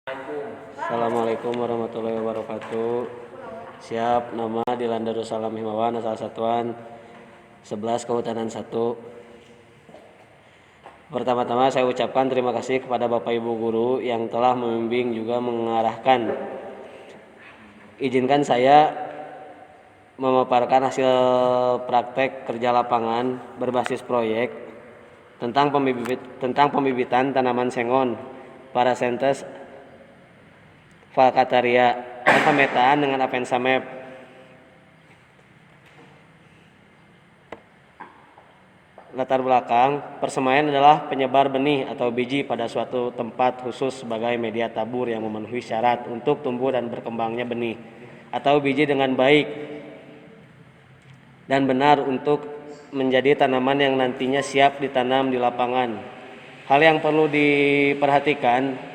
Assalamualaikum warahmatullahi wabarakatuh. Siap, nama Dilanda Darussalam Himawan, asal satuan 11 Kehutanan 1. Pertama-tama saya ucapkan terima kasih kepada Bapak Ibu Guru yang telah membimbing juga mengarahkan. Izinkan saya memaparkan hasil praktek kerja lapangan berbasis proyek tentang pembibitan tanaman sengon, Paracentes falcataria, dan pemetaan dengan Avensa Map. Latar belakang, persemaian adalah penyebar benih atau biji pada suatu tempat khusus sebagai media tabur yang memenuhi syarat untuk tumbuh dan berkembangnya benih atau biji dengan baik dan benar untuk menjadi tanaman yang nantinya siap ditanam di lapangan. Hal yang perlu diperhatikan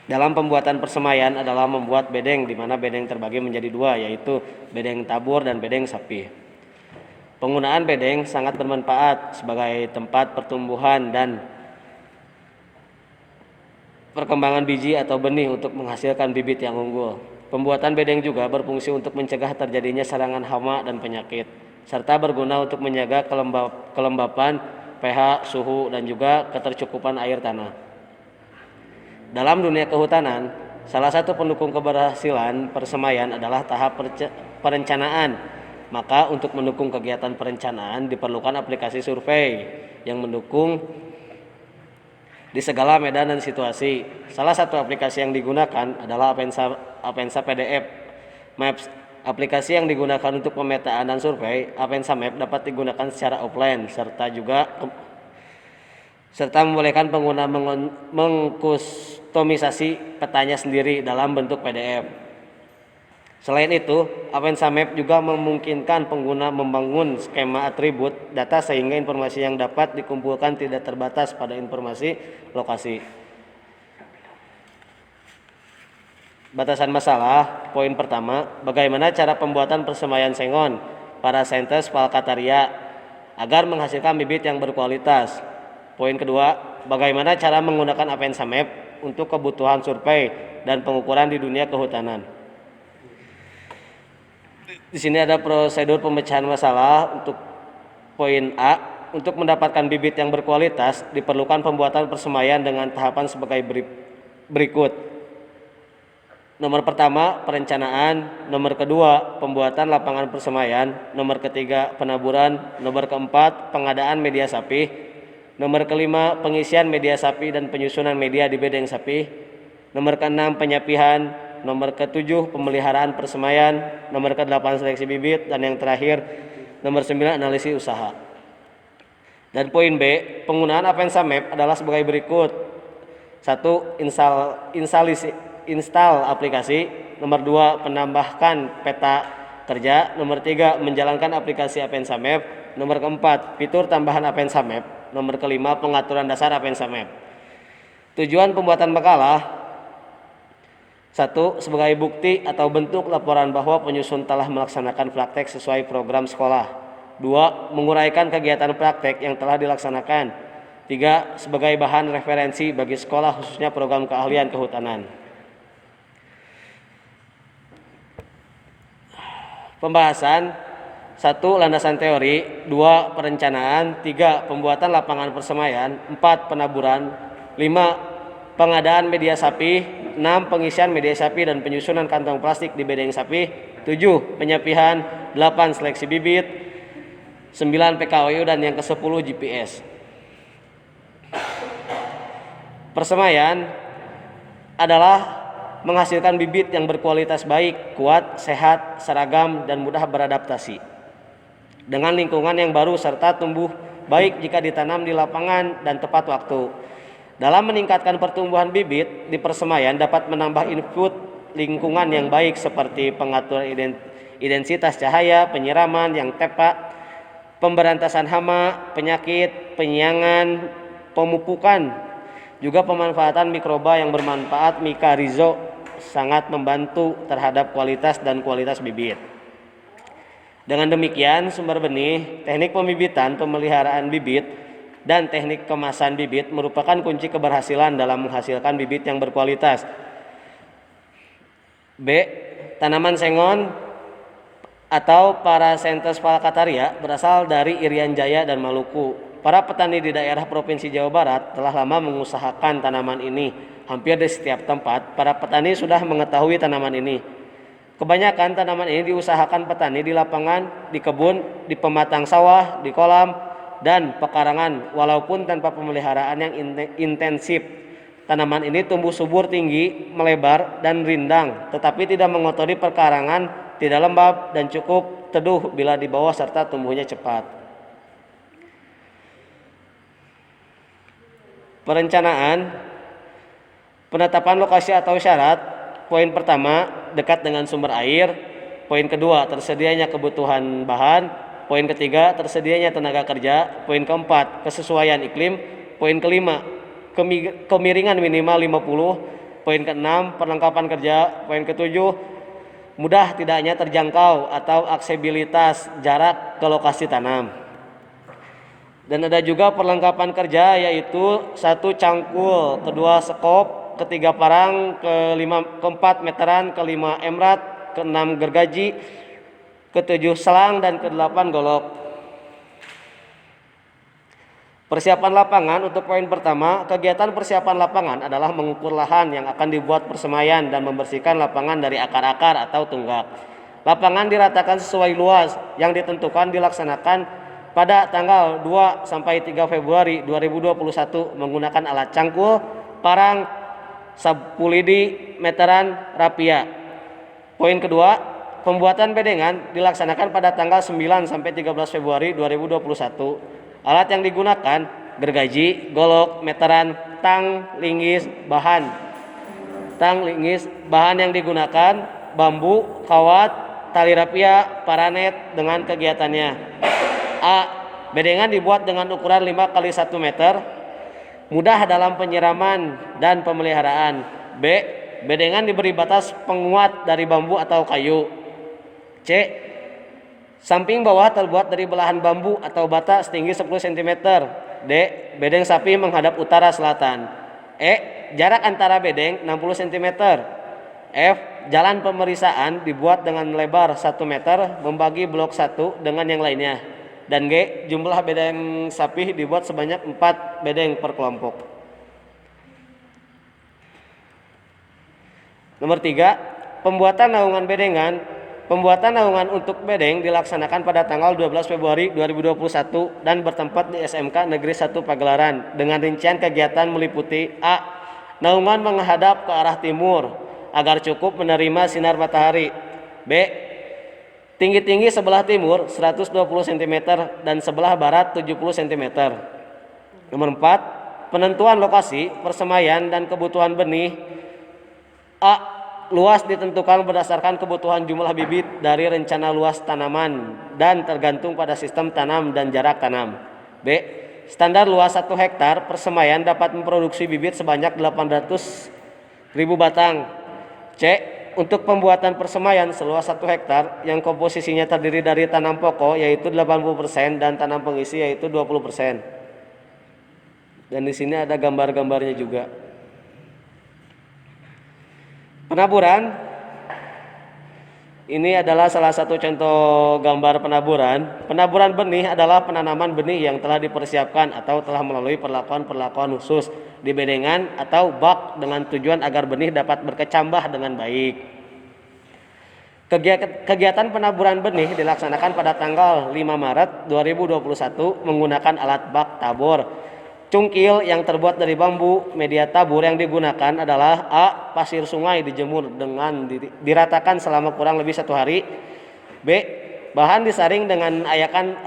dalam pembuatan persemaian adalah membuat bedeng, di mana bedeng terbagi menjadi dua, yaitu bedeng tabur dan bedeng sapi. Penggunaan bedeng sangat bermanfaat sebagai tempat pertumbuhan dan perkembangan biji atau benih untuk menghasilkan bibit yang unggul. Pembuatan bedeng juga berfungsi untuk mencegah terjadinya serangan hama dan penyakit, serta berguna untuk menjaga kelembapan, pH, suhu, dan juga ketercukupan air tanah. Dalam dunia kehutanan, salah satu pendukung keberhasilan persemaian adalah tahap perencanaan. Maka untuk mendukung kegiatan perencanaan diperlukan aplikasi survei yang mendukung di segala medan dan situasi. Salah satu aplikasi yang digunakan adalah Avensa PDF Maps. Aplikasi yang digunakan untuk pemetaan dan survei, Avensa Map, dapat digunakan secara offline serta membolehkan pengguna mengkustomisasi petanya sendiri dalam bentuk PDF. Selain itu, Avensa Map juga memungkinkan pengguna membangun skema atribut data sehingga informasi yang dapat dikumpulkan tidak terbatas pada informasi lokasi. Batasan masalah, poin pertama, bagaimana cara pembuatan persemaian sengon, Paracentes falcataria, agar menghasilkan bibit yang berkualitas. Poin kedua, bagaimana cara menggunakan Avensa Map untuk kebutuhan survei dan pengukuran di dunia kehutanan. Di sini ada prosedur pemecahan masalah. Untuk poin A, untuk mendapatkan bibit yang berkualitas diperlukan pembuatan persemaian dengan tahapan sebagai berikut. Nomor pertama, perencanaan. Nomor kedua, pembuatan lapangan persemaian. Nomor ketiga, penaburan. Nomor keempat, pengadaan media sapi. Nomor kelima, pengisian media sapi dan penyusunan media di bedeng sapi. Nomor keenam, penyapihan. Nomor ketujuh, pemeliharaan persemaian. Nomor ke-8, seleksi bibit. Dan yang terakhir, nomor 9, analisis usaha. Dan poin B, penggunaan Avensa Map adalah sebagai berikut. 1. Install aplikasi. Nomor 2, penambahkan peta kerja. Nomor 3, menjalankan aplikasi Avensa Map. Nomor ke-4, fitur tambahan Avensa Map. Nomor ke-5, pengaturan dasar Avensa Map. Tujuan pembuatan makalah: 1. Sebagai bukti atau bentuk laporan bahwa penyusun telah melaksanakan praktek sesuai program sekolah. 2. Menguraikan kegiatan praktek yang telah dilaksanakan. 3. Sebagai bahan referensi bagi sekolah khususnya program keahlian kehutanan. Pembahasan: 1. Landasan teori. 2. Perencanaan. 3. Pembuatan lapangan persemaian. 4. Penaburan. 5. Pengadaan media sapi. 6. Pengisian media sapi dan penyusunan kantong plastik di bedeng sapi. 7. Penyapihan. 8. Seleksi bibit. 9. PKWU dan yang ke-10 GPS. Persemaian adalah menghasilkan bibit yang berkualitas baik, kuat, sehat, seragam, dan mudah beradaptasi dengan lingkungan yang baru serta tumbuh baik jika ditanam di lapangan dan tepat waktu. Dalam meningkatkan pertumbuhan bibit di persemaian dapat menambah input lingkungan yang baik seperti pengaturan intensitas cahaya, penyiraman yang tepat, pemberantasan hama, penyakit, penyiangan, pemupukan, juga pemanfaatan mikroba yang bermanfaat. Mycorrhiza sangat membantu terhadap kualitas dan kualitas bibit. Dengan demikian, sumber benih, teknik pembibitan, pemeliharaan bibit dan teknik kemasan bibit merupakan kunci keberhasilan dalam menghasilkan bibit yang berkualitas. B. Tanaman sengon atau Paracentes falcataria berasal dari Irian Jaya dan Maluku. Para petani di daerah Provinsi Jawa Barat telah lama mengusahakan tanaman ini. Hampir di setiap tempat, para petani sudah mengetahui tanaman ini. Kebanyakan tanaman ini diusahakan petani di lapangan, di kebun, di pematang sawah, di kolam, dan pekarangan, walaupun tanpa pemeliharaan yang intensif. Tanaman ini tumbuh subur tinggi, melebar, dan rindang, tetapi tidak mengotori perkarangan, tidak lembab, dan cukup teduh bila di bawah serta tumbuhnya cepat. Perencanaan, penetapan lokasi atau syarat. Poin pertama, dekat dengan sumber air. Poin kedua, tersedianya kebutuhan bahan. Poin ketiga, tersedianya tenaga kerja. Poin keempat, kesesuaian iklim. Poin kelima, kemiringan minimal 50. Poin keenam, perlengkapan kerja. Poin ketujuh, mudah tidaknya terjangkau atau aksesibilitas jarak ke lokasi tanam. Dan ada juga perlengkapan kerja, yaitu 1 cangkul, kedua sekop, ketiga parang, keempat meteran, kelima emrat, keenam gergaji, ketujuh selang, dan kedelapan golok. Persiapan lapangan. Untuk poin pertama, kegiatan persiapan lapangan adalah mengukur lahan yang akan dibuat persemaian dan membersihkan lapangan dari akar-akar atau tunggak. Lapangan diratakan sesuai luas yang ditentukan, dilaksanakan pada tanggal 2 sampai 3 Februari 2021 menggunakan alat cangkul, parang, sabpulidi, meteran, rapia. Poin kedua, pembuatan bedengan dilaksanakan pada tanggal 9 sampai 13 Februari 2021. Alat yang digunakan gergaji, golok, meteran, tang, linggis, bahan. Tang, linggis, bahan yang digunakan bambu, kawat, tali rapia, paranet dengan kegiatannya. A. Bedengan dibuat dengan ukuran 5 x 1 meter, mudah dalam penyiraman dan pemeliharaan. B. Bedengan diberi batas penguat dari bambu atau kayu. C. Samping bawah terbuat dari belahan bambu atau bata setinggi 10 cm. D. Bedeng sapi menghadap utara selatan. E. Jarak antara bedeng 60 cm. F. Jalan pemeriksaan dibuat dengan lebar 1 meter, membagi blok 1 dengan yang lainnya. Dan G. Jumlah bedeng sapi dibuat sebanyak 4 bedeng per kelompok. Nomor 3. Pembuatan naungan bedengan. Pembuatan naungan untuk bedeng dilaksanakan pada tanggal 12 Februari 2021 dan bertempat di SMK Negeri 1 Pagelaran dengan rincian kegiatan meliputi A. Naungan menghadap ke arah timur agar cukup menerima sinar matahari. B. Tinggi-tinggi sebelah timur 120 cm dan sebelah barat 70 cm. Nomor 4. Penentuan lokasi, persemaian, dan kebutuhan benih. A. Luas ditentukan berdasarkan kebutuhan jumlah bibit dari rencana luas tanaman dan tergantung pada sistem tanam dan jarak tanam. B. Standar luas 1 hektar persemaian dapat memproduksi bibit sebanyak 800.000 batang. C. Untuk pembuatan persemaian seluas 1 hektar yang komposisinya terdiri dari tanam pokok yaitu 80% dan tanam pengisi yaitu 20%. Dan di sini ada gambar-gambarnya juga. Penaburan. Ini adalah salah satu contoh gambar penaburan. Penaburan benih adalah penanaman benih yang telah dipersiapkan atau telah melalui perlakuan-perlakuan khusus di bedengan atau bak dengan tujuan agar benih dapat berkecambah dengan baik. Kegiatan penaburan benih dilaksanakan pada tanggal 5 Maret 2021 menggunakan alat bak tabur. Cungkil yang terbuat dari bambu. Media tabur yang digunakan adalah A. Pasir sungai dijemur dengan diratakan selama kurang lebih 1 hari. B. Bahan disaring dengan ayakan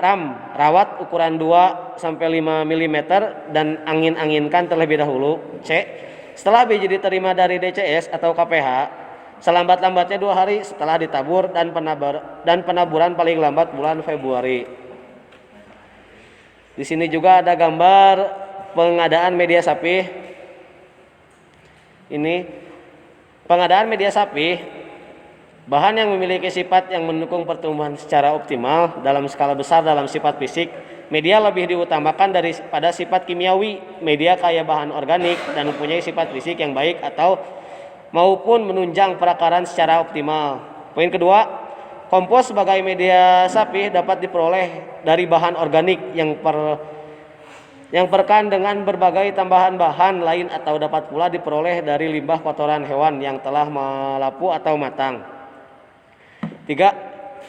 rawat ukuran 2 sampai 5 mm dan angin-anginkan terlebih dahulu. C. Setelah biji diterima dari DCS atau KPH, selambat-lambatnya 2 hari setelah ditabur dan penaburan paling lambat bulan Februari. Di sini juga ada gambar pengadaan media sapi. Ini pengadaan media sapi, bahan yang memiliki sifat yang mendukung pertumbuhan secara optimal dalam skala besar dalam sifat fisik Media lebih diutamakan daripada sifat kimiawi. Media kaya bahan organik dan mempunyai sifat fisik yang baik atau maupun menunjang perakaran secara optimal. Poin kedua, kompos sebagai media sapi dapat diperoleh dari bahan organik yang perekan dengan berbagai tambahan bahan lain atau dapat pula diperoleh dari limbah kotoran hewan yang telah melapu atau matang.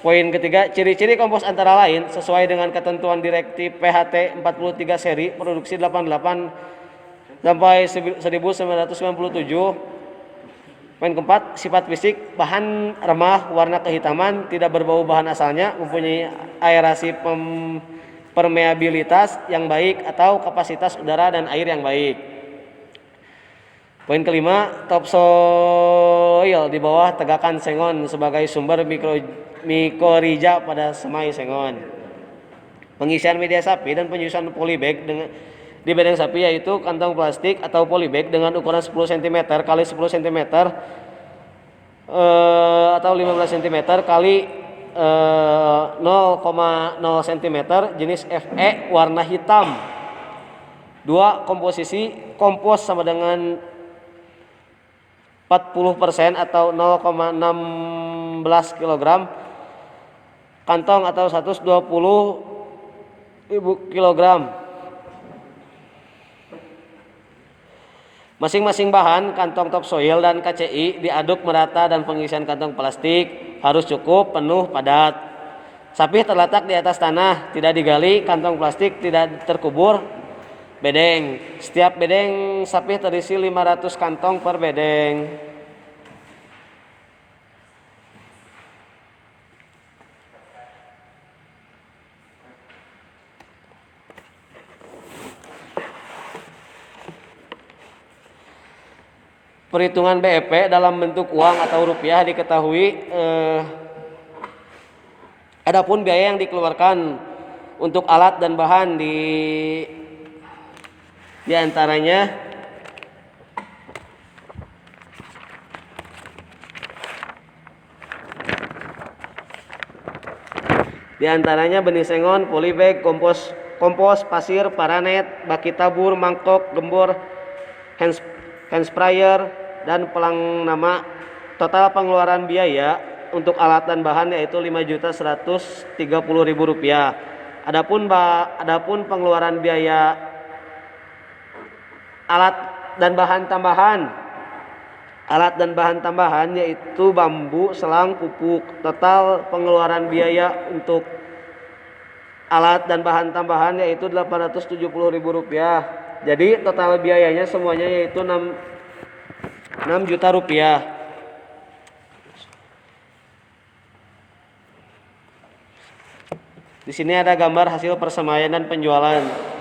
Poin ketiga, ciri-ciri kompos antara lain sesuai dengan ketentuan Direktif PHT 43 seri produksi 88 sampai 1997. Poin keempat, sifat fisik bahan remah, warna kehitaman, tidak berbau bahan asalnya, mempunyai aerasi permeabilitas yang baik atau kapasitas udara dan air yang baik. Poin kelima, topsoil di bawah tegakan sengon sebagai sumber mikorija pada semai sengon. Pengisian media sapi dan penyusunan polybag di bedeng sapi yaitu kantong plastik atau polybag dengan ukuran 10 cm kali 10 cm atau 15 cm kali 0,0 cm jenis FE warna hitam. 2. Komposisi kompos sama dengan 40% atau 0,16 kg kantong atau 120.000 kg. Masing-masing bahan, kantong topsoil dan KCI diaduk merata dan pengisian kantong plastik harus cukup, penuh, padat. Sapi terletak di atas tanah, tidak digali, kantong plastik tidak terkubur. Bedeng, setiap bedeng sapi terisi 500 kantong per bedeng. Perhitungan BEP dalam bentuk uang atau rupiah diketahui. Adapun biaya yang dikeluarkan untuk alat dan bahan di antaranya benih sengon, polybag, kompos, pasir, paranet, baki tabur, mangkok, gembor, hand sprayer, dan pelang nama. Total pengeluaran biaya untuk alat dan bahan yaitu Rp5.130.000. Adapun pengeluaran biaya alat dan bahan tambahan yaitu bambu, selang, pupuk. Total pengeluaran biaya untuk alat dan bahan tambahan yaitu Rp870.000. Jadi total biayanya semuanya yaitu 6 juta rupiah. Di sini ada gambar hasil persemaian dan penjualan.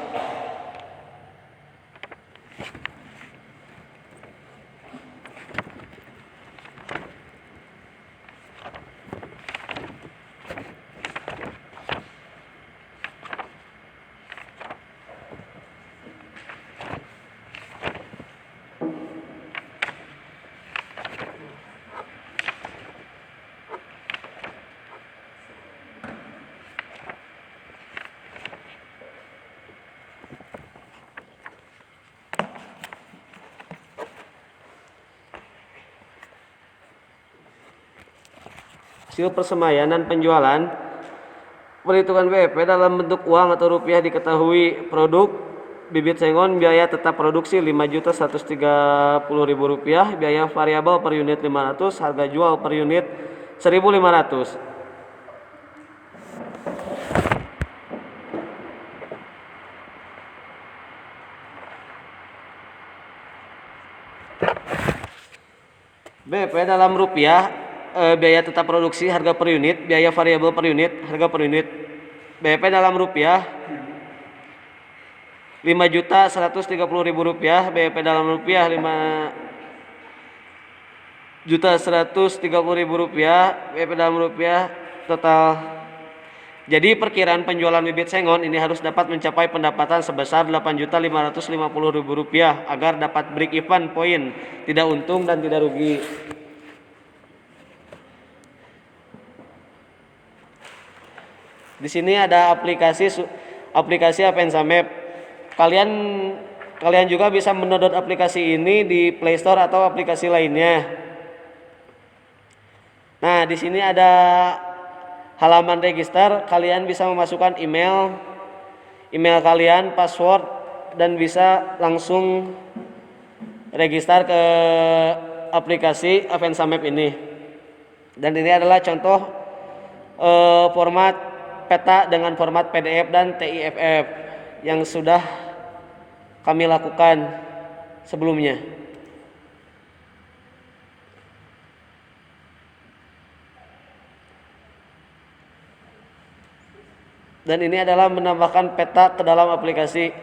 Hasil persemaian dan penjualan. Perhitungan BEP dalam bentuk uang atau rupiah diketahui. Produk bibit sengon biaya tetap produksi Rp5.130.000, biaya variabel per unit 500, harga jual per unit 1.500. BEP dalam rupiah, biaya tetap produksi harga per unit, biaya variabel per unit, harga per unit. BEP dalam rupiah Rp5.130.000, BEP dalam rupiah Rp5.130.000, BEP dalam rupiah total. Jadi perkiraan penjualan bibit sengon ini harus dapat mencapai pendapatan sebesar Rp8.550.000 agar dapat break even point, tidak untung dan tidak rugi. Di sini ada aplikasi aplikasi Avanza Map. Kalian kalian juga bisa mendownload aplikasi ini di Play Store atau aplikasi lainnya. Nah, di sini ada halaman register, kalian bisa memasukkan email kalian, password, dan bisa langsung register ke aplikasi Avanza Map ini. Dan ini adalah contoh format peta dengan format PDF dan TIFF yang sudah kami lakukan sebelumnya. Dan ini adalah menambahkan peta ke dalam aplikasi.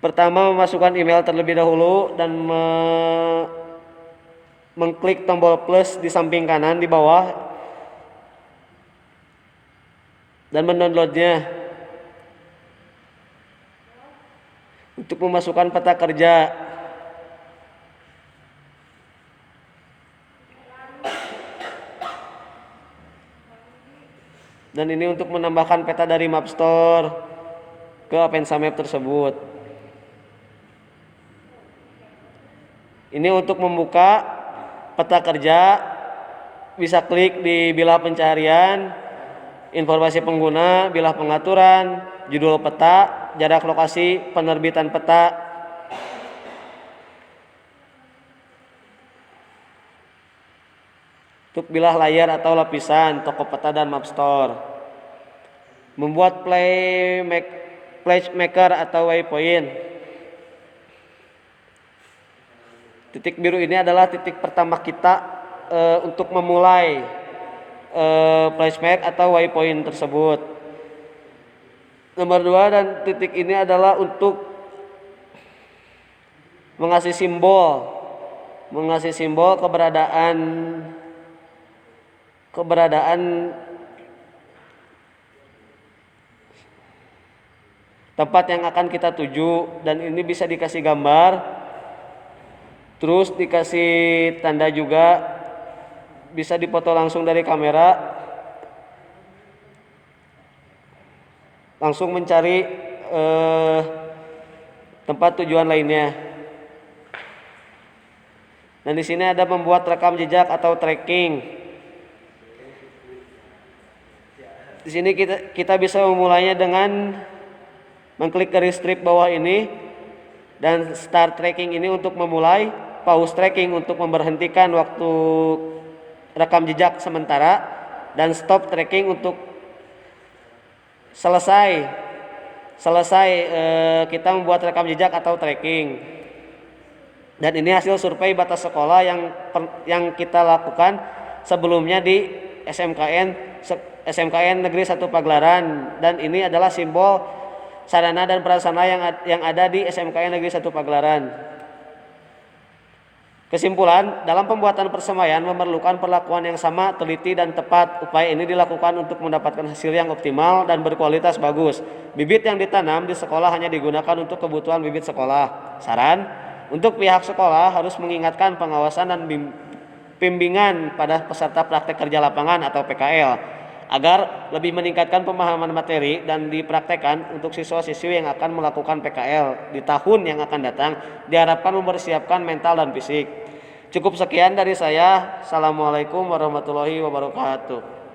Pertama, memasukkan email terlebih dahulu dan mengklik tombol plus di samping kanan di bawah dan mendownloadnya. Untuk memasukkan peta kerja, dan ini untuk menambahkan peta dari Mapstore ke Avanza Map tersebut. Ini untuk membuka peta kerja, bisa klik di bilah pencarian, informasi pengguna, bilah pengaturan, judul peta, jarak lokasi, penerbitan peta. Untuk bilah layar atau lapisan, toko peta dan Mapstore. Membuat PlaceMaker atau waypoint. Titik biru ini adalah titik pertama kita untuk memulai PlaceMake atau waypoint tersebut. Nomor 2, dan titik ini adalah untuk mengasih simbol keberadaan tempat yang akan kita tuju, dan ini bisa dikasih gambar, terus dikasih tanda juga, bisa dipoto langsung dari kamera, langsung mencari tempat tujuan lainnya. Dan di sini ada membuat rekam jejak atau tracking. Di sini kita bisa memulainya dengan mengklik garis strip bawah ini, dan start tracking ini untuk memulai, pause tracking untuk memberhentikan waktu rekam jejak sementara, dan stop tracking untuk selesai kita membuat rekam jejak atau tracking. Dan ini hasil survei batas sekolah yang kita lakukan sebelumnya di SMKN Negeri 1 Pagelaran, dan ini adalah simbol sarana dan prasarana yang ada di SMKN Negeri 1 Pagelaran. Kesimpulan, dalam pembuatan persemaian memerlukan perlakuan yang sama, teliti, dan tepat. Upaya ini dilakukan untuk mendapatkan hasil yang optimal dan berkualitas bagus. Bibit yang ditanam di sekolah hanya digunakan untuk kebutuhan bibit sekolah. Saran, untuk pihak sekolah harus mengingatkan pengawasan dan bimbingan pada peserta praktek kerja lapangan atau PKL, agar lebih meningkatkan pemahaman materi dan dipraktekkan untuk siswa-siswi yang akan melakukan PKL di tahun yang akan datang, diharapkan mempersiapkan mental dan fisik. Cukup sekian dari saya. Assalamualaikum warahmatullahi wabarakatuh.